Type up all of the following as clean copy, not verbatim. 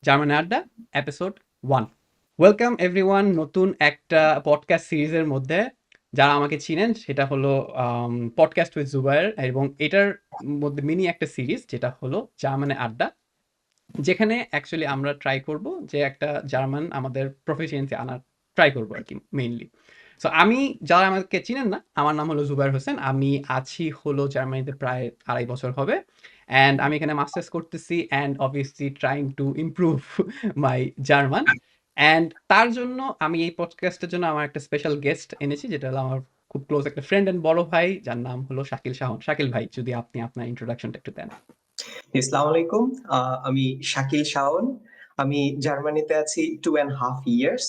German আড্ডা episode 1। Welcome everyone নতুন একটা পডকাস্ট সিরিজের মধ্যে। যারা আমাকে চিনেন সেটা হলো পডকাস্ট উইথ জুবায়ের, এবং এটার মধ্যে মিনি একটা সিরিজ যেটা হলো জার্মানে আড্ডা, যেখানে অ্যাকচুয়ালি আমরা ট্রাই করব যে একটা জার্মান আমাদের প্রফিসিয়েন্সি আনার ট্রাই করবো আর কি মেইনলি। সো আমি, যারা আমাকে চিনেন না, আমার নাম হলো জুবায়ের হোসেন। আমি আছি হলো জার্মানিতে প্রায় 2.5 বছর হবে, অ্যান্ড আমি এখানে মাস্টার্স করতেছি and obviously trying to improve my German. And তার জন্য আমি এই পডকাস্টের জন্য আমার একটা স্পেশাল গেস্ট এনেছি, যেটা হলো আমার খুব ক্লোজ একটা ফ্রেন্ড অ্যান্ড বড় ভাই, যার নাম হলো শাকিল শাহন। শাকিল ভাই, যদি আপনি আপনার ইন্ট্রোডাকশনটা একটু দেন। আসসালামু আলাইকুম। আমি শাকিল শাওন। আমি জার্মানিতে আছি 2.5 ইয়ার্স।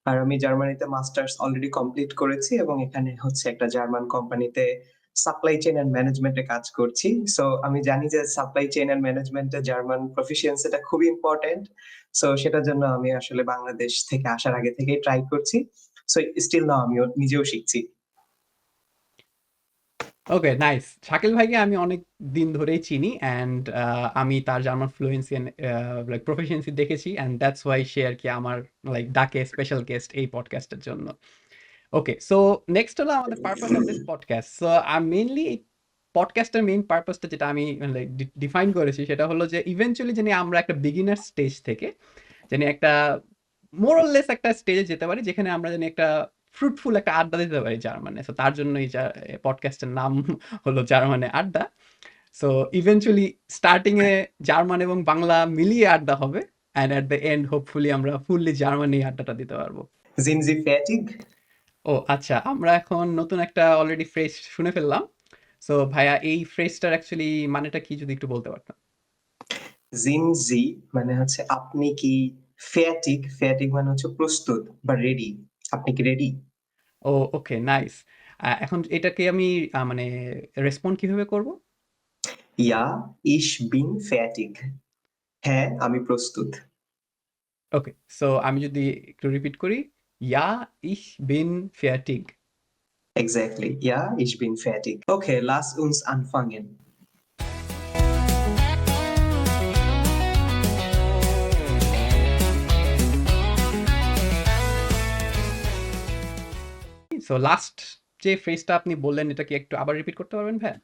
আর আমি জার্মানিতে মাস্টার্স অলরেডি কমপ্লিট করেছি এবং এখানে হচ্ছে একটা জার্মান কোম্পানিতে সাপ্লাই চেইন এন্ড ম্যানেজমেন্টে কাজ করছি। সো আমি জানি যে সাপ্লাই চেইন এন্ড ম্যানেজমেন্টে জার্মান প্রফিসিয়েন্সিটা খুবই ইম্পর্টেন্ট। সো সেটার জন্য আমি আসলে বাংলাদেশ থেকে আসার আগে থেকেই ট্রাই করছি। সো স্টিল নাও আমিও নিজেও শিখছি। ওকে, নাইস। শাকিল ভাইকে আমি অনেক দিন ধরেই চিনি, অ্যান্ড আমি তার জার্মান ফ্লুয়েন্সি লাইক প্রফিসিয়েন্সি দেখেছি, অ্যান্ড দ্যাটস ওয়াই সে আর কি আমার লাইক ডাকে স্পেশাল গেস্ট এই পডকাস্টের জন্য। ওকে, সো নেক্সট হলো আমাদের purpose of this podcast. So আমি মেইনলি এই পডকাস্টের মেইন পারপাসটা যেটা আমি লাইক ডিফাইন করেছি সেটা হলো যে ইভেনচুয়ালি জানি আমরা একটা বিগিনার স্টেজ থেকে জানি একটা মোরলেস একটা স্টেজে যেতে পারি, যেখানে আমরা জানি একটা ফ্রুটফুল একটা আড্ডা দিতে পারি জার্মানে। সো তার জন্য এই পডকাস্টের নাম হলো জার্মানে আড্ডা। সো ইভেনচুয়ালি স্টার্টিং এ জার্মান এবং বাংলা মিলিয়ে আড্ডা হবে, and at the end hopefully আমরা ফুললি জার্মানি আড্ডাটা দিতে পারবো। Gen Z fatigue. ও আচ্ছা, আমরা এখন নতুন একটা অলরেডি ফ্রেজ শুনে ফেললাম। সো ভাইয়া, এই ফ্রেজটার অ্যাকচুয়ালি মানেটা কি যদি একটু বলতে পারতাম? জিনজি মানে হচ্ছে আপনি কি ফ্যাটিক, ফ্যাটিক মানে হচ্ছে প্রস্তুত বা রেডি। আপনি কি রেডি? ও ওকে, নাইস। এখন এটাকে আমি মানে রেসপন্ড কিভাবে করব? ইয়া, ইশ বিন ফ্যাটিক। হ্যাঁ, আমি প্রস্তুত। ওকে, সো আমি যদি একটু রিপিট করি, ইয়া ইশ বিন ফেয়াটিগ। এক্স্যাক্টলি, ইয়া, ইশ বিন ফ্যাটিক। ওকে, লাস উনস আনফাঙ্গেন। সো লাস্ট যে ফ্রেজটা আপনি বললেন, এটা কি একটু আবার রিপিট করতে পারবেন ভাই?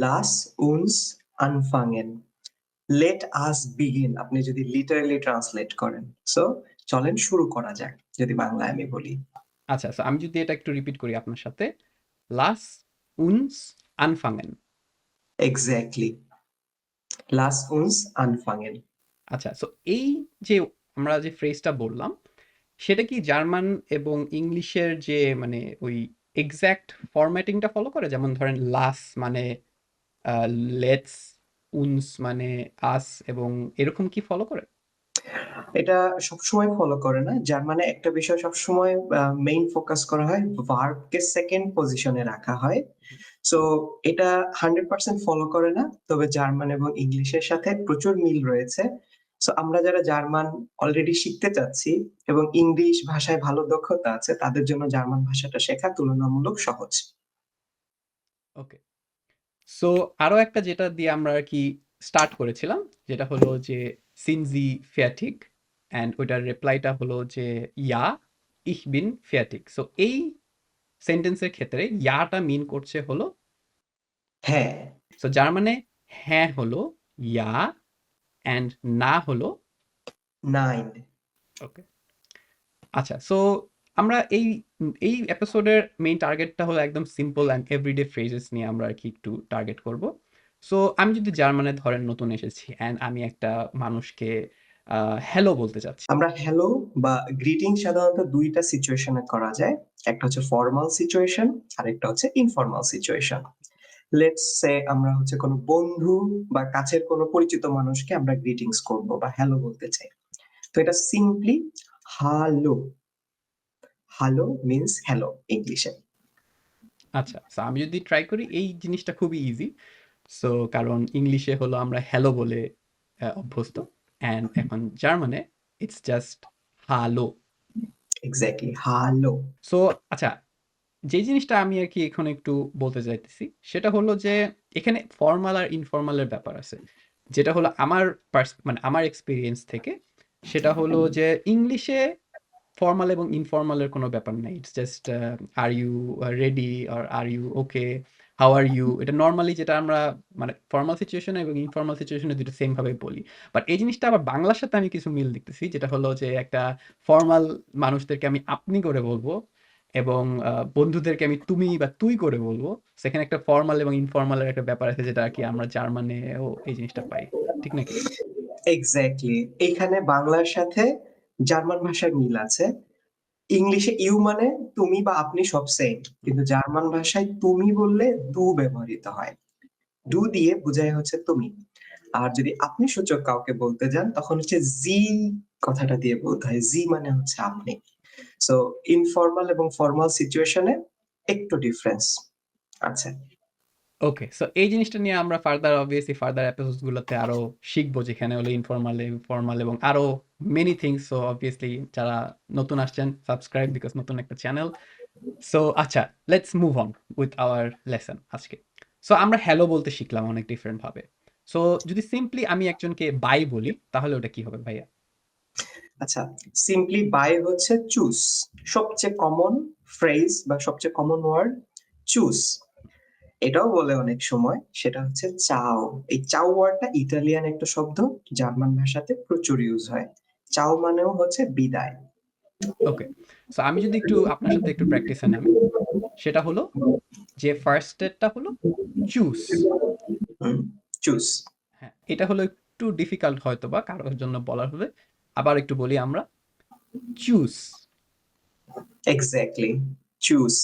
লাস উনস আনফাঙ্গেন, লেট আস বিগিন আপনি যদি লিটারালি ট্রান্সলেট করেন। সো চলেন শুরু করা যাক, যদি বাংলায় আমি বলি। আচ্ছা, সো আমি যদি এটা একটু রিপিট করি আপনার সাথে, লাস উনস আনফাঙ্গেন। এক্স্যাক্টলি, লাস উনস আনফাঙ্গেন। আচ্ছা, সো এই যে আমরা যে ফ্রেজটা বললাম, সেটা কি জার্মান এবং ইংলিশের যে মানে ওই এক্সাক্ট ফরম্যাটিংটা ফলো করে? যেমন ধরেন লাস মানে লেটস, উনস মানে আস, এবং এরকম কি ফলো করে? এটা সবসময় ফলো করে না। জার্মানে একটা বিষয় সবসময় মেইন ফোকাস করা হয়, ভার্বকে সেকেন্ড পজিশনে রাখা হয়। সো এটা 100% ফলো করে না। তবে জার্মান এবং ইংলিশের সাথে প্রচুর মিল রয়েছে। সো আমরা যারা জার্মান অলরেডি শিখতে চাচ্ছি এবং ইংলিশ ভাষায় ভালো দক্ষতা আছে, তাদের জন্য জার্মান ভাষাটা শেখা তুলনামূলক সহজ। ওকে, সো আরো একটা যেটা দিয়ে আমরা আর কি স্টার্ট করেছিলাম, যেটা হলো যে সিনজি ফেয়াটিক, অ্যান্ড ওইটার রিপ্লাইটা হলো যে ইয়া ইহ বিন ফেয়াটিক। সো এই সেন্টেন্সের ক্ষেত্রে ইয়াটা মিন করছে হলো, হ্যাঁ, সো যার মানে হ্যাঁ হলো ইয়া, অ্যান্ড না হলো। 9। ওকে, আচ্ছা, সো আমরা এই এই এপিসোডের মেইন টার্গেটটা হলো একদম সিম্পল অ্যান্ড এভরিডে ফ্রেজেস নিয়ে আমরা আর কি একটু টার্গেট করব। সো আমি যদি জার্মানে ধরেন নতুন এসেছি, অ্যান্ড আমি একটা মানুষকে হ্যালো বলতে চাচ্ছি। আমরা হ্যালো বা গ্রিটিং সাধারণত ২ টা সিচুয়েশনে করা যায়। একটা হচ্ছে ফরমাল সিচুয়েশন, আরেকটা হচ্ছে ইনফরমাল সিচুয়েশন। লেটস সে আমরা হচ্ছে কোনো বন্ধু বা কাছের কোনো পরিচিত মানুষকে আমরা গ্রিটিংস করব বা হ্যালো বলতে চাই। তো এটা সিম্পলি হালো। হালো মিন্স হ্যালো ইংলিশে। আচ্ছা, সো আমি যদি ট্রাই করি, এই জিনিসটা খুবই ইজি। সো কারণ ইংলিশে হলো আমরা হ্যালো বলে অভ্যস্ত, অ্যান্ড এখন জার্মানে it's just hello. Exactly, hello. So আচ্ছা, যে জিনিসটা আমি আর কি এখন একটু বলতে চাইতেছি সেটা হলো যে এখানে ফর্মাল আর ইনফর্মালের ব্যাপার আছে, যেটা হলো আমার মানে আমার এক্সপিরিয়েন্স থেকে। সেটা হলো যে ইংলিশে ফর্মাল এবং ইনফর্মাল এর কোনো ব্যাপার নাই। It's just are you ready or are you okay, how are you, এটা নরমালি যেটা আমরা মানে ফর্মাল সিচুয়েশনে এবং ইনফর্মাল সিচুয়েশনে দুটো সেম ভাবে বলি। বাট এই জিনিসটা আবার বাংলার সাথে আমি কিছু মিল দেখতেছি, যেটা হলো যে একটা ফর্মাল মানুষদেরকে আমি আপনি করে বলবো এবং বন্ধুদেরকে আমি তুমি বা তুই করে বলবো। সেখানে একটা ফর্মাল এবং ইনফর্মাল এর একটা ব্যাপার আছে, যেটা আর কি আমরা জার্মানেও এই জিনিসটা পাই। ঠিক নাকি? এক্স্যাক্টলি, এখানে বাংলার সাথে জার্মান ভাষার মিল আছে। ইংলিশে ইউ মানে তুমি বা আপনি সব সেম, হুম। কিন্তু জার্মান ভাষায় তুমি বললে দু ব্যবহৃত হয়। ডু দিয়ে বোঝায় হচ্ছে তুমি। আর যদি আপনি সূচক কাউকে বলতে যান তখন হচ্ছে জি কথাটা দিয়ে বলতে হয়। জি মানে হচ্ছে আপনি। সো ইনফর্মাল এবং ফর্মাল সিচুয়েশনে একটু ডিফারেন্স আছে। ওকে, সো এই জিনিসটা নিয়ে আমরা ফার্দার অবভিয়াসলি ফার্দার এপিসোডস গুলোতে আরো শিখবো, যেখানে হলো ইনফর্মাল ফর্মাল এবং আরো মেনি থিংস। সো অবভিয়াসলি যারা নতুন আসছেন, সাবস্ক্রাইব, বিকজ নতুন একটা চ্যানেল। সো আচ্ছা, let's move on with our lesson আজকে। সো আমরা হ্যালো বলতে শিখলাম অনেক ডিফারেন্ট ভাবে। সো যদি সিম্পলি আমি একজনকে বাই বলি, তাহলে ওটা কি হবে ভাইয়া? আচ্ছা, সিম্পলি বাই হচ্ছে চুজ। সবচেয়ে কমন ফ্রেজ বা সবচেয়ে কমন ওয়ার্ড চুজ। এটাও বলে অনেক সময়, সেটা হচ্ছে চাও। এই চাও ওয়ার্ডটা ইতালিয়ান একটা শব্দ, জার্মান ভাষাতে প্রচুর ইউজ হয়। চাও মানেও হচ্ছে বিদায়। ওকে, সো আমি যদি একটু আপনার সাথে একটু প্র্যাকটিসে নামি, সেটা হলো যে ফার্স্ট স্টেটটা হলো চুজ। চুজ। হ্যাঁ, এটা হলো একটু ডিফিকাল্ট হয়তোবা কারোর জন্য বলার হবে। আবার একটু বলি আমরা, চুজ। Exactly, choose.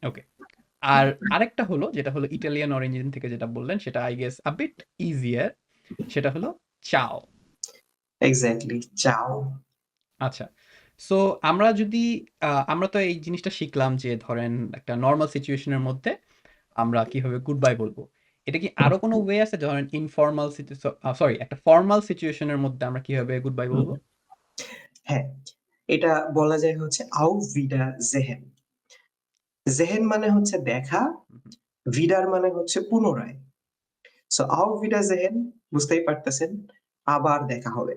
ওকে। আর আরেকটা হলো, যেটা হলো ইটালিয়ান অরিজিন থেকে যেটা বললেন, সেটা I guess a bit easier. সেটা হলো চাও। এক্স্যাক্টলি, চাও। আচ্ছা। সো আমরা যদি আমরা তো এই জিনিসটা শিখলাম যে ধরেন একটা নরমাল সিচুয়েশন এর মধ্যে আমরা কিভাবে গুড বাই বলবো। এটা কি আরো কোনো ওয়ে আছে, ধরেন ইনফর্মাল সরি একটা ফর্মাল সিচুয়েশন এর মধ্যে আমরা কিভাবে গুড বাই বলবো? হ্যাঁ, এটা বলা যায় হচ্ছে আউ ভিডা জেহেন। জেহেন মানে হচ্ছে দেখা, হুম। ভিডার মানে হচ্ছে পুনরায়। সো আউ ভিডা জেহেন, বুঝতেই পারতেছেন, আবার দেখা হবে।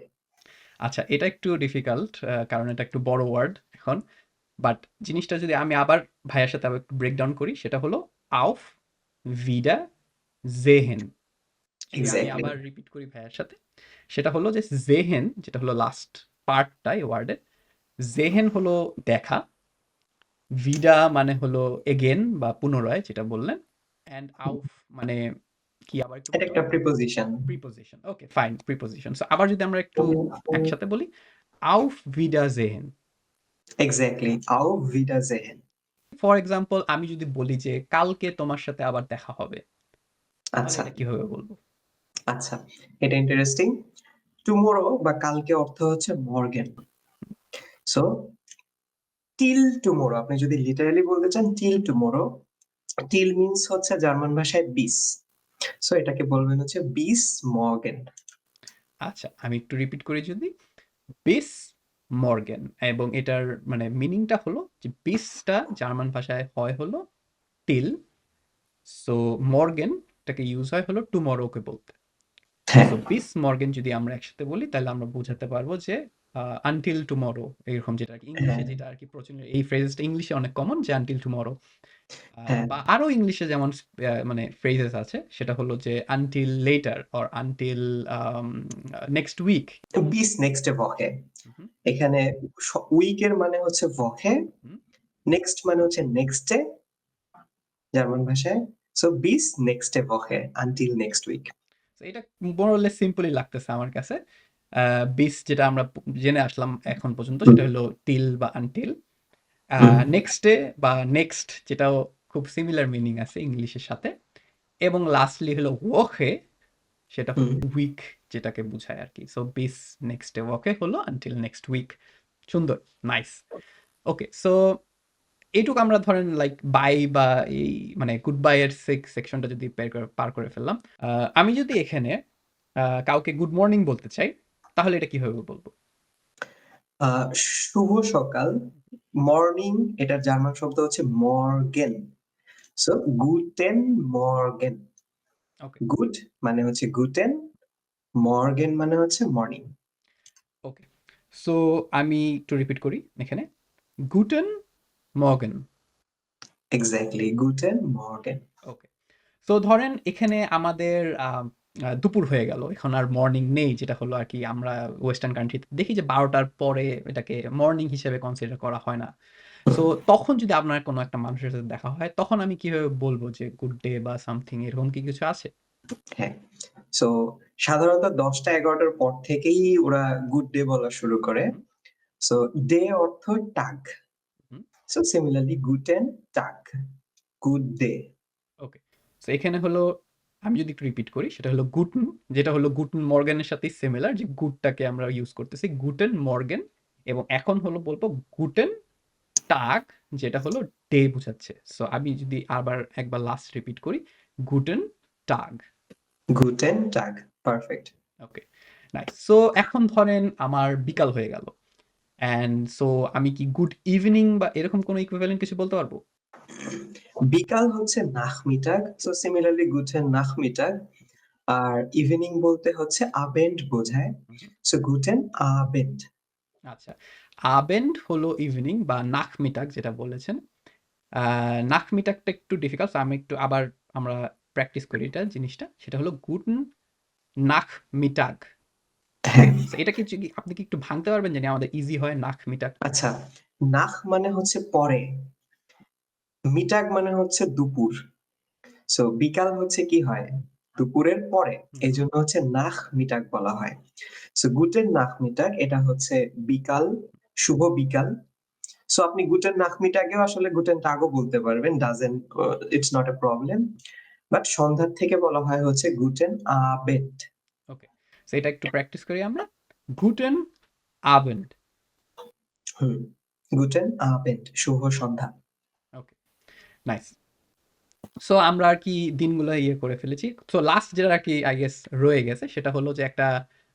আচ্ছা, এটা একটু ডিফিকাল্ট, কারণ এটা একটু বড় ওয়ার্ড এখন। বাট জিনিসটা যদি আমি আবার ভাইয়ার সাথে আবার একটু ব্রেক ডাউন করি, সেটা হলো আউফ ভিডা জেহেন। যদি আমি এক্স্যাক্টলি। আবার রিপিট করি ভাইয়ার সাথে, সেটা হলো যে জেহেন, যেটা হলো লাস্ট পার্টটা এই ওয়ার্ডের, জেহেন হলো দেখা, ভিডা মানে হলো এগেন বা পুনরায় যেটা বললেন, অ্যান্ড আউফ মানে কি, আবার একটু এটা বলতে একটা পারবেন? প্রিপোজিশন। প্রিপোজিশন। ওকে, ফাইন, প্রিপোজিশন। সো আবার যদি আমরা একটু একসাথে বলি, আউফ ভিডা জেহেন। এক্স্যাক্টলি, আউ ভিডা জেহেন। ফর এক্সাম্পল আমি যদি বলি যে কালকে তোমার সাথে আবার দেখা হবে, তাহলে আচ্ছা, এটা কিভাবে বলবো? আচ্ছা, এটা ইন্টারেস্টিং। টুমোরো বা কালকে অর্থ হচ্ছে মর্গেন। সো টিল টুমোরো, আপনি যদি লিটারালি বলতে চান টিল টুমোরো, টিল মিন্স হচ্ছে জার্মান ভাষায় বিস। সো এটাকে বলবেন হচ্ছে বিস মর্গেন। আচ্ছা, আমি একটু রিপিট করি যদি, বিস মর্গেন, এবং এটার মানে মিনিংটা হলো যে বিসটা জার্মান ভাষায় হয় হলো টিল, সো মর্গেনটাকে ইউজ হয় হলো টুমরোকে বলতে। হ্যাঁ, সো বিস মর্গেন যদি আমরা একসাথে বলি, তাহলে আমরা বোঝাতে পারবো যে আনটিল টুমরো, এরকম, যেটা আর কি ইংলিশে, হ্যাঁ, যেটা আর কি প্রচন্ড, এই ফ্রেজটা ইংলিশে অনেক কমন, যে আনটিল টুমরো। হ্যাঁ। বা আরো ইংলিশে যেমন মানে ফ্রেজেস আছে, সেটা হলো যে until later or until next week. বিস নেক্সট ভকে। এখানে উইকের মানে হচ্ছে ভকে, নেক্সট মানে হচ্ছে নেক্সট ডে জার্মান ভাষায়। সো বিস নেক্সট ভকে, আনটিল নেক্সট উইক। এটা মোরলে সিম্পলি লাগতেছে আমার কাছে। বিস যেটা আমরা জেনে আসলাম এখন পর্যন্ত, সেটা হলো টিল বা আনটিল। নেক্সট ডে বা নেক্সট, যেটাও খুব সিমিলার মিনিং আছে ইংলিশের সাথে। এবং লাস্টলি হলো ওকে, সেটা হলো উইক, যেটাকে বোঝায় আর কি। সো বিস নেক্সট ডে ওকে হলো আনটিল নেক্সট উইক। সুন্দর, নাইস। ওকে, সো এইটুকু আমরা ধরেন লাইক বাই বা এই মানে গুড বাই এর সেকশনটা যদি পার করে ফেললাম। আমি যদি এখানে কাউকে গুড মর্নিং বলতে চাই, তাহলে এটা কিভাবে বলবো? শুভ সকাল। মর্নিং, এটার জার্মান শব্দ হচ্ছে মর্গেন। সো গুটেন মর্গেন। ওকে। গুড মানে হচ্ছে গুটেন, মর্গেন মানে হচ্ছে মর্নিং। ওকে, সো আমি একটু রিপিট করি এখানে। গুটেন মর্গেন। এক্স্যাক্টলি, গুটেন মর্গেন। ওকে। সো ধরেন এখানে আমাদের দুপুর হয়ে গেল। এখন আর মর্নিং নেই, যেটা হলো আরকি আমরা ওয়েস্টার্ন কান্ট্রিতে দেখি যে ১২টার পরে এটাকে মর্নিং হিসেবে কনসিডার করা হয় না। সো তখন যদি আপনার কোনো একটা মানুষের সাথে দেখা হয়, তখন আমি কিভাবে বলবো যে গুড ডে বা সামথিং, এরকম কি কিছু আছে? হ্যাঁ। সো সাধারণত ১০টা-১১টার পর থেকেই ওরা গুড ডে বলা শুরু করে। হুম, সো ডে অর্থ টাগ। হুম, সো সিমিলারলি গুটেন টাগ, গুড ডে। ওকে। সো এখানে হলো, আমি যদি একটু রিপিট করি, সেটা হলো গুটন, যেটা হলো গুটন মর্গানের সাথেই সিমিলার, যে গুডটাকে আমরা ইউজ করতেছি গুটেন মর্গেন, এবং এখন হলো বলবো গুটেন টাগ, যেটা হলো ডে বোঝাচ্ছে। সো আমি যদি আবার একবার লাস্ট রিপিট করি, গুটেন টাগ। গুটেন টাগ। পারফেক্ট। ওকে, নাইস। সো এখন ধরেন আমার বিকাল হয়ে গেল, অ্যান্ড সো আমি কি গুড ইভিনিং বা এরকম কোনো ইকুইভ্যালেন্ট কিছু বলতে পারবো? বিকাল হচ্ছে নাখমিটাগ। সো সিমিলারলি গুটেন নাখমিটাগ। আর ইভিনিং বলতে হচ্ছে আবেন্ড বোঝায়। হুম, সো গুটেন আবেন্ড। আচ্ছা, আবেন্ড হলো ইভিনিং বা নাখমিটাগ যেটা বলেছেন। নাখমিটাগটা একটু ডিফিকাল্ট, আমি একটু আবার আমরা প্র্যাকটিস করি এটা জিনিসটা, সেটা হলো গুডন নাখমিটাগ। ওকে, হ্যাঁ। সো এটা কি আপনি কি একটু ভাঙতে পারবেন জানি আমাদের ইজি হয় নাখমিটাগটা? আচ্ছা, নাখ মানে হচ্ছে পরে, মিটাগ মানে হচ্ছে দুপুর। সো বিকাল হচ্ছে কি হয়? দুপুরের পরে। হুম, এইজন্য হচ্ছে নাখ মিটাগ বলা হয়। সো গুটেন নাখ মিটাগ এটা হচ্ছে বিকাল, শুভ বিকাল। সো আপনি গুটেন নাখ মিটাগেও আসলে গুটেন টাগও বলতে পারবেন। Doesn't it's not a problem. But সন্ধ্যার থেকে বলা হয় হচ্ছে গুটেন আবেন্ড। ওকে। সো এটা একটু প্র্যাকটিস করি আমরা। গুটেন আবেন্ড। হুম। গুটেন আবেন্ড, শুভ সন্ধ্যা। ওকে, নাইস। সো আমরা আর কি দিনগুলো ইয়ে করে ফেলেছি। সো লাস্ট যেটা আর কি আই গেস রয়ে গেছে, সেটা হলো যে একটা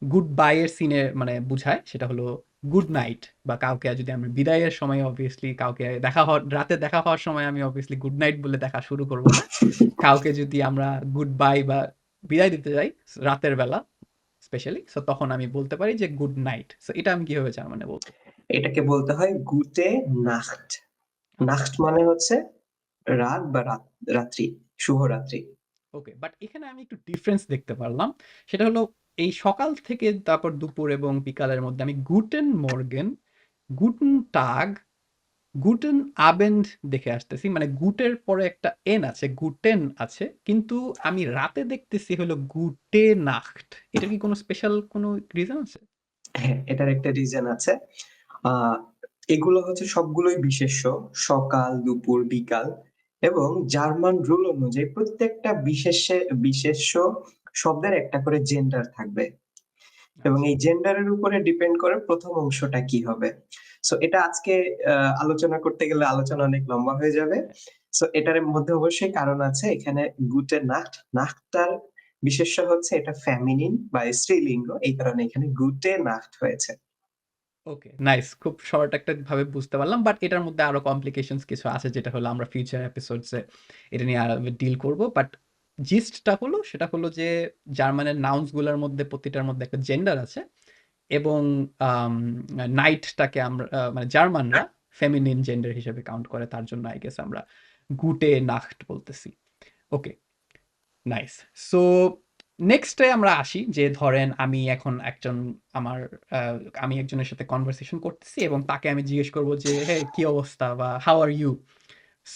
গুড বাই এর সিনে মানে বুঝায়, সেটা হলো গুড নাইট। বা কাউকে যদি আমরা বিদায়ের সময় অবভিয়াসলি কাউকে দেখা হওয়ার, রাতে দেখা হওয়ার সময় আমি অবভিয়াসলি গুড নাইট বলে দেখা শুরু করব না। কাউকে যদি আমরা গুড বাই বা বিদায় দিতে যাই রাতের বেলা স্পেশালি, সো তখন আমি বলতে পারি যে গুড নাইট। সো এটা আমি কিভাবে জার্মানে বলবো? এটাকে বলতে হয় গুটে নাখট। আচ্ছা, নাখট মানে হচ্ছে রাত বা রাত্রি, শুভরাত্রি। ওকে। বাট এখানে আমি একটু ডিফারেন্স দেখতে পারলাম। সেটা হলো এই সকাল থেকে তারপর দুপুর এবং বিকালের মধ্যে আমি গুটেন মর্গেন, গুটেন টাগ, গুটেন আবেন্ড দেখে আসতেছি। মানে গুটের পরে একটা এন আছে, গুটেন আছে। কিন্তু আমি রাতে দেখতেছি হলো গুটে নাখট। এটার কি কোনো স্পেশাল কোনো রিজন আছে? হ্যাঁ, এটার একটা রিজন আছে। আ এগুলো হচ্ছে সবগুলোই বিশেষ্য। সকাল, দুপুর, বিকাল এবং জার্মান রুল অনুযায়ী প্রত্যেকটা বিশেষ্য শব্দের একটা করে জেন্ডার থাকবে। এবং আচ্ছা, এই জেন্ডারের উপরে ডিপেন্ড করে ১ম অংশটা কি হবে। সো এটা আজকে আলোচনা করতে গেলে আলোচনা অনেক লম্বা হয়ে যাবে। হ্যাঁ, সো এটার মধ্যে অবশ্যই কারণ আছে। এখানে গুটে নাক্ট, নাক্টটার বিশেষ্য হচ্ছে এটা ফেমিনিন বা স্ত্রীলিঙ্গ। এই কারণে এখানে গুটে নাক্ট হয়েছে। ওকে, নাইস। খুব শর্ট একটা ভাবে বুঝতে পারলাম। বাট এটার মধ্যে আরো কমপ্লিকেশনস কিছু আছে, যেটা হলো আমরা ফিউচার এপিসোডস এ এটা নিয়ে আর ডিল করব। বাট জিস্টটা হলো, সেটা হলো যে জার্মানের নাউন্স গুলার মধ্যে প্রতিটার মধ্যে একটা জেন্ডার আছে, এবং আম নাইটটাকে আমরা মানে জার্মানরা ফেমিনিন জেন্ডার হিসেবে কাউন্ট করে। তার জন্য আই গেস আমরা গুটে নাখট বলতেছি। ওকে, নাইস। সো নেক্সটে আমরা আসি যে ধরেন আমি এখন একজন আমার আহ, আমি একজনের সাথে কনভারসেশন করতেছি, এবং তাকে আমি জিজ্ঞেস করব যে হে কি অবস্থা বা how are you,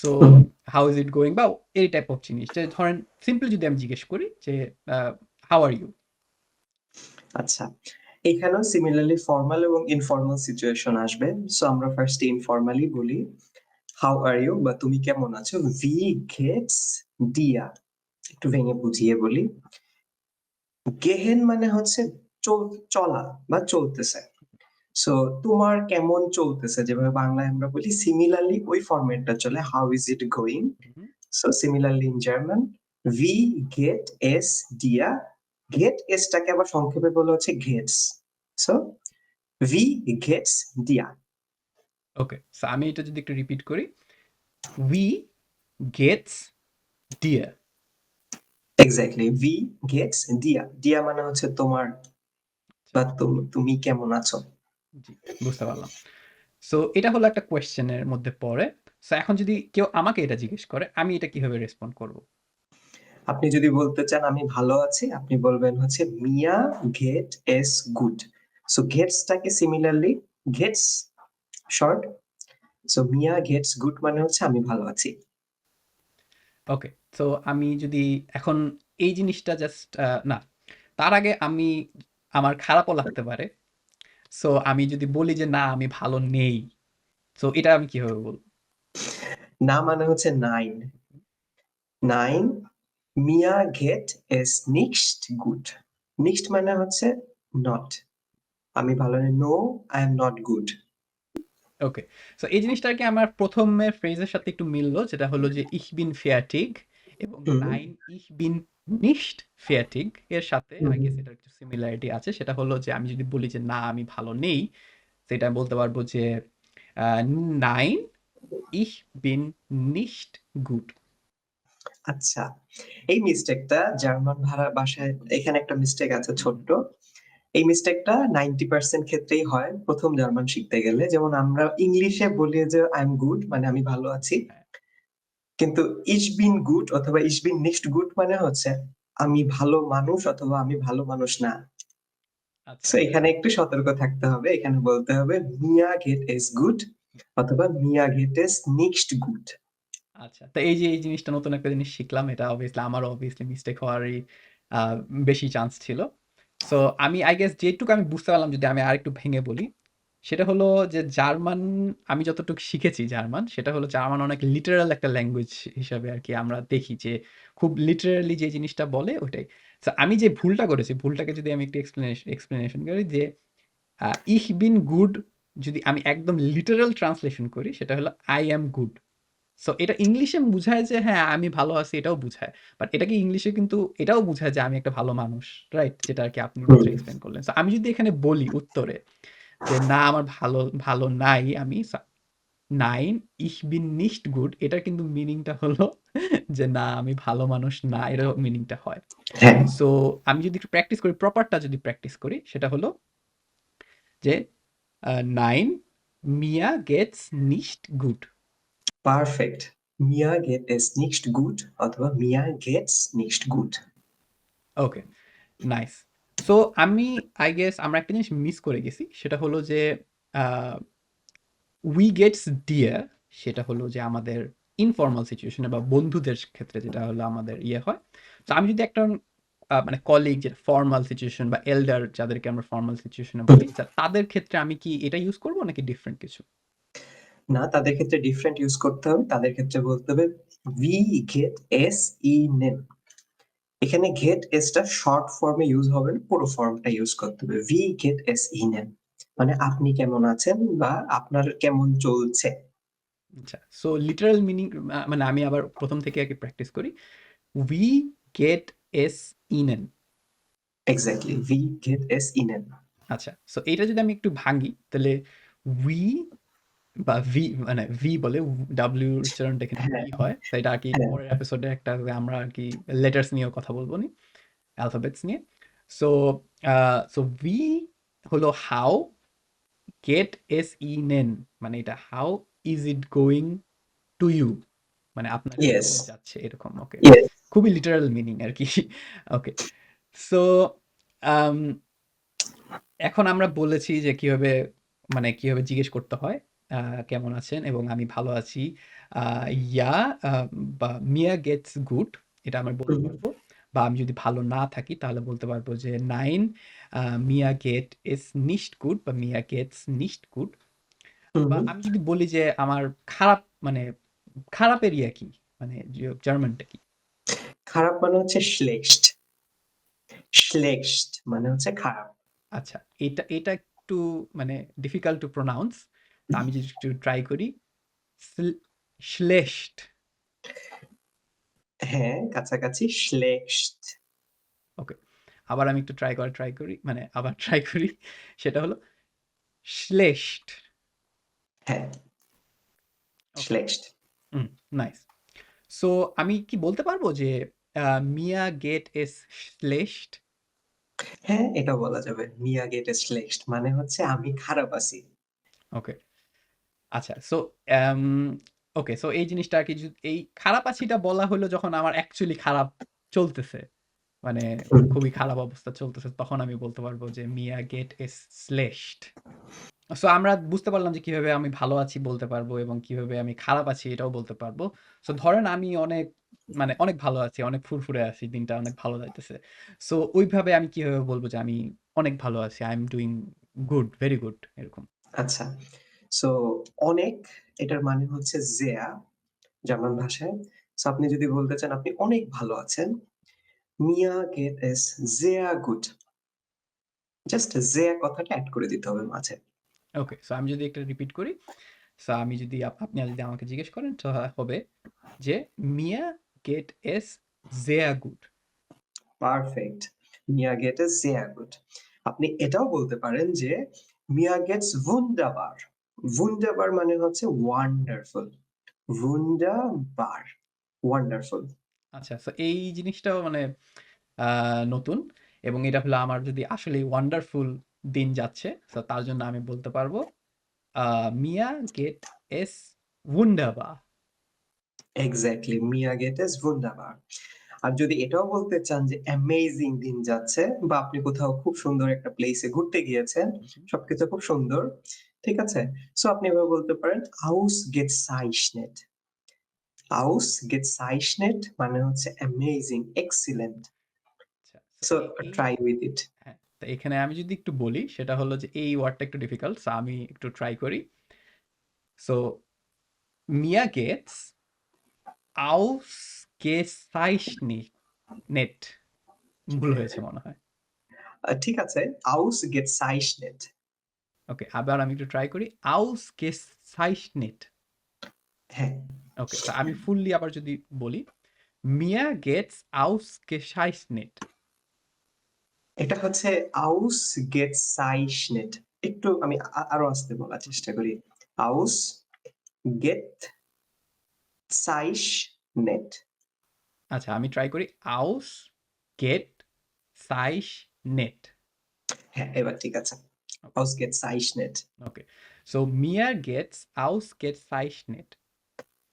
so hmm, how is it going বা এই টাইপ অফ জিনিস। যে ধরেন সিম্পলি যদি আমি জিজ্ঞেস করি যে হাউ আর ইউ। আচ্ছা। এখানেও সিমিলারলি ফরমাল এবং ইনফরমাল সিচুয়েশন আসবে। সো আমরা ফার্স্ট ইনফরমালি বলি, হাউ আর ইউ বা তুমি কেমন আছো? ভি গেটস দিয়া। একটু ভেঙে বুঝিয়ে বলি। গেহেন মানে হচ্ছে চলা বা চলতেছে। সো তোমার কেমন চলতেছে, যেভাবে বাংলায় আমরা বলি সিমিলারলি ওই ফরম্যাটটা চলে, how is it going. So similarly in German, ভি গেট এস দিয়া। গেট এস টাকে আবার সংক্ষেপে বলা হচ্ছে গেটস। সো ভি গেটস দিয়া। ওকে, সো আমি এটা যদি একটু রিপিট করি, উই গেটস ডিয়ার। এক্স্যাক্টলি, ভি গেটস দিয়া। দিয়া মানে হচ্ছে তোমার বা তুমি কেমন আছো। জি, বুঝতে পারলাম। সো এটা হলো একটা কোয়েশ্চেনের মধ্যে পড়ে। সো এখন যদি কেউ আমাকে এটা জিজ্ঞেস করে, আমি এটা কিভাবে রেসপন্ড করব? আপনি যদি বলতে চান আমি ভালো আছি, আপনি বলবেন হচ্ছে মিয়া গেট এস গুড। সো গেটসটাকে সিমিলারলি গেটস শর্ট, সো মিয়া গেটস গুড মানে হচ্ছে আমি ভালো আছি। ওকে। সো আমি যদি এখন এই জিনিসটা জাস্ট না, তার আগে আমার খারাপও লাগতে পারে। সো আমি যদি বলি যে, "না, আমি ভালো নেই।" সো এটা আমি কিভাবে বলব? না মানে হচ্ছে নাইন, নাইন মিয়া গেট এস নিক্সট গুড। নিক্সট মানে হচ্ছে নট, আমি ভালো নেই, no I am not good. Okay. So এই জিনিসটা আরকি আমার ১ম এর ফ্রেজের সাথে একটু মিলল। যেটা হলো যে, "Ich bin fertig" এবং হুম, "Nein, ich bin nicht fertig" এর সাথে হুম, I হুম। guess এটার একটু সিমিলারিটি আছে। সেটা হলো যে, আমি যদি বলি যে, "না, আমি ভালো নেই", সেটা বলতে পারব যে, আ "Nein, ich bin nicht gut" আচ্ছা, এই মিস্টেকটা জার্মান ভাষায় এখানে একটা মিস্টেক আছে হুম, হুম। ছোট্ট। এই মিস্টেকটা 90% ক্ষেত্রেই হয় প্রথম জার্মান শিখতে গেলে। যেমন আমরা ইংলিশে বলি যে আই এম গুড মানে আমি ভালো আছি। হ্যাঁ, কিন্তু ich bin gut অথবা ich bin nicht gut মানে হচ্ছে আমি ভালো মানুষ অথবা আমি ভালো মানুষ না। আচ্ছা। সো এখানে একটু সতর্ক থাকতে হবে। এখানে বলতে হবে mir geht es gut অথবা mir geht es nicht gut। আচ্ছা। তো এই যে এই জিনিসটা নতুন একটা জিনিস শিখলাম। এটা আমারও obviously মিস্টেক হওয়ারই আ বেশি চান্স ছিল। সো আমি I guess যেটুকু আমি বুঝতে পারলাম যদি আমি আরেকটু ভেঙে বলি, সেটা হলো যে জার্মান আমি যতটুকু শিখেছি জার্মান, সেটা হলো জার্মান অনেক লিটারাল একটা ল্যাঙ্গুয়েজ হিসাবে আরকি আমরা দেখি যে খুব লিটারালি যে জিনিসটা বলে ওটাই। সো আমি যে ভুলটা করেছি, ভুলটাকে যদি আমি একটু এক্সপ্লেনেশন করি যে Ich bin good যদি আমি একদম লিটারাল ট্রান্সলেশন করি সেটা হলো I am good। সো এটা ইংলিশে বুঝায় যে হ্যাঁ, আমি ভালো আছি এটাও বুঝায়। বাট এটাকে ইংলিশে কিন্তু এটাও বুঝায় যে আমি একটা ভালো মানুষ। রাইট? যেটা আরকি আপনি মাত্র হুম, এক্সপ্লেইন করলেন। সো আমি যদি এখানে বলি উত্তরে যে না আমার ভালো নাই আমি nein, ich bin nicht gut এটার কিন্তু মিনিংটা হলো যে না আমি ভালো মানুষ না এটার মিনিংটা হয়। হ্যাঁ, সো আমি যদি একটু প্র্যাকটিস করি প্রপারটা যদি প্র্যাকটিস করি সেটা হলো যে nein, mir geht's nicht gut। Perfect. Mir geht es nicht gut অথবা mir geht's nicht gut। ওকে, নাইস। সো আমি আই গেস আমরা একটা জিনিস মিস করে গেছি। সেটা হলো যে আ "we gets dear" সেটা হলো যে আমাদের ইনফর্মাল সিচুয়েশন এ বা বন্ধুদের ক্ষেত্রে যেটা হলো আমাদের হয়। তো আমি যদি একটা মানে কলিগ যেটা ফর্মাল সিচুয়েশন বা এল্ডার যাদেরকে আমরা ফর্মাল সিচুয়েশন এ বলি, তাদের ক্ষেত্রে আমি কি এটা ইউস করব নাকি ডিফারেন্ট কিছু? না, তাদের ক্ষেত্রে ডিফারেন্ট ইউজ করতে হবে। তাদের ক্ষেত্রে বলতে হবে "Wie geht es Ihnen?" এখানে "get es" টা শর্ট ফর্মে ইউজ হবে না, পুরো ফর্মটা ইউজ করতে হবে। "Wie geht es Ihnen?" মানে আপনি কেমন আছেন বা আপনার কেমন চলছে। আচ্ছা। সো লিটারাল মিনিং মানে আমি আবার ১ম থেকে আগে প্র্যাকটিস করি। "We get es ihnen" exactly, "Wie geht es Ihnen?" আচ্ছা। সো এইটা যদি আমি একটু ভাঙি তাহলে "we" বা মানে ভি বলে ডাব্লিউ এর উচ্চারণটা এখানে ভি হ্যাঁ, হয়। তো এটা আরকি হ্যাঁ। পরের এপিসোডে আমরা আরকি লেটারস নিয়েও কথা বলব নি, অ্যালফাবেটস নিয়ে। সো আ সো ভি হলো হাউ, গেট এস ই নেন মানে এটা how is it going to you মানে আপনার ইয়েস, কেমন যাচ্ছে এরকম। ওকে। ইয়েস। খুবই লিটারাল মিনিং আরকি। ওকে। সো আম এখন আমরা বলেছি যে কিভাবে জিজ্ঞেস করতে হয় আ কেমন আছেন? এবং আমি ভালো আছি। আ ইয়া আ বা mir geht's gut এটা আমরা বলতে হুম, পারবো। বা আমি যদি ভালো না থাকি তাহলে বলতে পারবো যে nein, mir geht es nicht gut বা mir geht's nicht gut। হুম, বা হুম। আমি যদি বলি যে আমার খারাপ মানে খারাপের কি? মানে জার্মানটা কি? খারাপ মানে হচ্ছে schlecht, schlecht মানে হচ্ছে খারাপ। আচ্ছা, এটা একটু মানে ডিফিকাল্ট টু প্রোনাউন্স। তো আমি যদি একটু ট্রাই করি স্ল schlecht। হ্যাঁ, কাছাকাছি schlecht। ওকে। আবার আমি একটু ট্রাই করি। মানে আবার ট্রাই করি। সেটা হলো schlecht। হ্যাঁ, ওকে। schlecht। হুম, নাইস। সো আমি কি বলতে পারবো যে mir geht es schlecht? হ্যাঁ, এটা বলা যাবে। Mir geht es schlecht মানে হচ্ছে আমি খারাপ আছি। ওকে। আচ্ছা সো অ্যাম ওকে সো এই জিনিসটা আরকি এই খারাপ আছিটা বলা হলো যখন আমার অ্যাকচুয়ালি খারাপ চলতেছে। মানে হুম, খুবই খারাপ অবস্থা চলতেছে। তখন আমি বলতে পারবো যে Mir geht es schlecht। So আমরা বুঝতে পারলাম যে কিভাবে আমি ভালো আছি বলতে পারবো এবং কিভাবে আমি খারাপ আছি এটাও বলতে পারবো। সো ধরেন আমি অনেক মানে অনেক ভালো আছি, অনেক ফুরফুরে আছি, দিনটা অনেক ভালো যাইতেছে। সো ওইভাবে আমি কিভাবে বলবো যে আমি অনেক ভালো আছি, I am doing good, very good এরকম। আচ্ছা। সো অনেক এটার মানে হচ্ছে sehr জার্মান ভাষায়। সো আপনি যদি বলতে চান আপনি অনেক ভালো আছেন, Mir geht es sehr gut। Just sehr কথাটা এড করে দিতে হবে মাঝে। ওকে, সো আমি যদি একটা রিপিট করি, সো আমি যদি আপনি যদি আমাকে জিজ্ঞেস করেন তো হবে যে Mir geht es sehr gut। Perfect. Mir geht es sehr gut। আপনি এটাও বলতে পারেন যে Mir geht's wunderbar। wunderbar মানে হচ্ছে ওয়ান্ডারফুল। wunderbar wonderful. আচ্ছা, সো এই জিনিসটাও মানে আ নতুন এবং এটা হলো আমার যদি আসলেই ওয়ান্ডারফুল দিন যাচ্ছে, সো তার জন্য আমি বলতে পারবো আ Mir geht es wunderbar। Exactly Mir geht es wunderbar। আর যদি এটাও বলতে চান যে অ্যামেজিং দিন যাচ্ছে বা আপনি কোথাও খুব সুন্দর একটা প্লেসে ঘুরতে গিয়েছেন, হু, হু। সবকিছু খুব সুন্দর। ঠিক আছে? সো আপনি এভাবে বলতে পারেন ausgezeichnet। ausgezeichnet মানে হচ্ছে অ্যামেজিং, এক্সিলেন্ট। আচ্ছা, সো সো এই ট্রাই উইথ ইট। হ্যাঁ, তো এখানে আমি যদি একটু বলি সেটা হলো যে এই ওয়ার্ডটা একটু ডিফিকাল্ট। সো আমি একটু ট্রাই করি। So Mir geht's ausgezeichnet। ভুল হয়েছে মনে হয়। ঠিক আছে, ausgezeichnet। ওকে, আবার আমি একটু ট্রাই করি। Ausgezeichnet। হ্যাঁ, ওকে, তো আমি ফুললি আবার যদি বলি, Mir geht's ausgezeichnet। এটা হচ্ছে ausgezeichnet। একটু আমি আরো আস্তে বলার হুম, চেষ্টা করি। ausgezeichnet। আচ্ছা আমি ট্রাই করি Ausgezeichnet। হ্যাঁ, এবার ঠিক আছে। Okay, ausgezeichnet। Okay. So Mir geht's ausgezeichnet।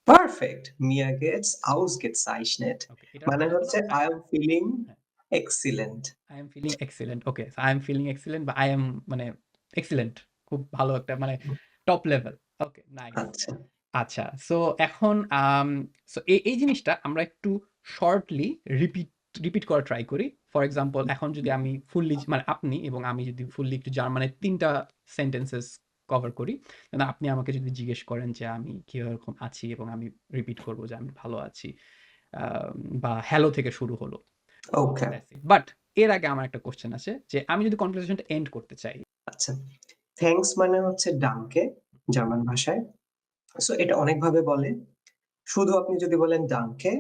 Perfect. Mir geht's ausgezeichnet okay, এটার মানে মানে হলো হচ্ছে হ্যাঁ, I am feeling হ্যাঁ। excellent। I am feeling excellent। Okay, so I am feeling excellent বা I am মানে এক্সিলেন্ট। খুব ভালো একটা মানে টপ লেভেল। ওকে, নাইস। আচ্ছা, আচ্ছা, সো এখন সো এই জিনিসটা আমরা একটু শর্টলি রিপিট রিপিট করা ট্রাই করি। ফর এক্সাম্পল এখন যদি আমি ফুললি মানে আপনি এবং আমি যদি ফুললি একটু জার্মানের ৩ টা সেন্টেন্সেস কভার করি। মানে আপনি আমাকে যদি জিজ্ঞেস করেন যে আমি কিরকম আছি এবং আমি রিপিট করব যে আমি ভালো আছি। বা হ্যালো থেকে শুরু হলো। ওকে, দ্যাটস ইট। বাট এর আগে আমার একটা কোয়েশ্চেন আছে যে আমি যদি কনভারসেশনটা এন্ড করতে চাই। আচ্ছা। থ্যাংকস মানে হচ্ছে ডানকে জার্মান ভাষায়। সো এটা অনেকভাবে বলে। শুধু আপনি যদি বলেন ডানকে,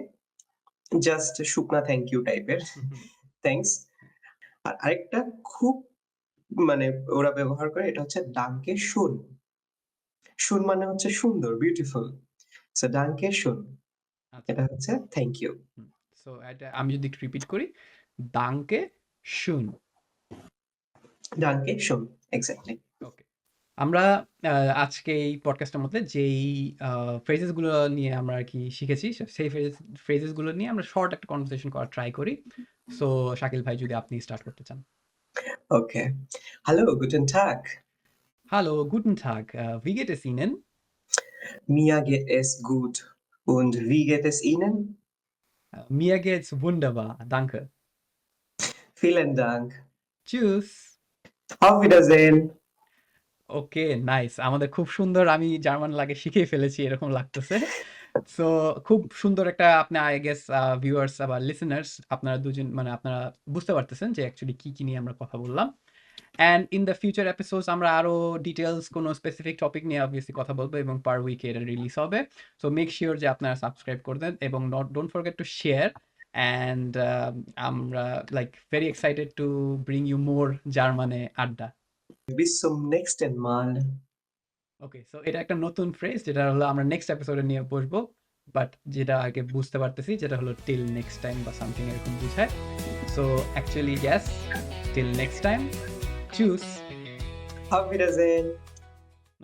জাস্ট শুকনা থ্যাংক ইউ টাইপের থ্যাংকস। আর আরেকটা খুব মানে ওরা ব্যবহার করে এটা হচ্ছে ডানকে শুন। শুন মানে হচ্ছে সুন্দর, বিউটিফুল। সো ডানকে শুন। আচ্ছা। এটা হচ্ছে থ্যাংক ইউ। হুম। সো এটা আমি যদি একটু রিপিট করি, Danke schön। ডানকে শুন। এক্সাক্টলি। ওকে। আমরা আ আজকে এই পডকাস্টের মধ্যে যেই আ ফ্রেজেস গুলো নিয়ে আমরা আরকি শিখেছি, সেই ফ্রেজেস গুলো নিয়ে আমরা শর্ট একটা কনভারসেশন করার ট্রাই করি। সো শাকিল ভাই যদি আপনি স্টার্ট করতে চান। ওকে। হ্যালো, গুটেন টাগ। Hallo, guten Tag. Wie geht es Ihnen? Mir geht es gut. Und wie geht es Ihnen? Mir geht's wunderbar, danke। Vielen Dank। Tschüss। Auf Wiedersehen। ওকে, nice. আমাদের খুব সুন্দর আমি জার্মান লাগে শিখেই ফেলেছি এরকম লাগতেছে। সো খুব সুন্দর একটা আপনি আই গেস ভিউয়ার্স বা লিসেনার্স আপনারা দুজন মানে আপনারা বুঝতে পারতেছেন যে অ্যাকচুয়ালি কি নিয়ে আমরা কথা বললাম। And in the future episodes আমরা আরো ডিটেইলস কোনো স্পেসিফিক টপিক নিয়ে অবভিয়াসলি কথা বলবো এবং পার উইকে এটা রিলিজ হবে। সো মেক সিওর যে আপনারা সাবস্ক্রাইব করে দেন এবং don't forget to share and আমরা like very excited to bring you more জার্মানে আড্ডা। Bis zum nächsten Mal। Okay, so এটা একটা নতুন ফ্রেজ যেটা হলো আমরা নেক্সট এপিসোডে নিয়ে বসবো। বাট যেটা আগে বুঝতে পারতেছি যেটা হলো টিল নেক্সট টাইম বা সামথিং এরকম বুঝায়। So actually yes Till next time, tschüss. Auf Wiedersehen.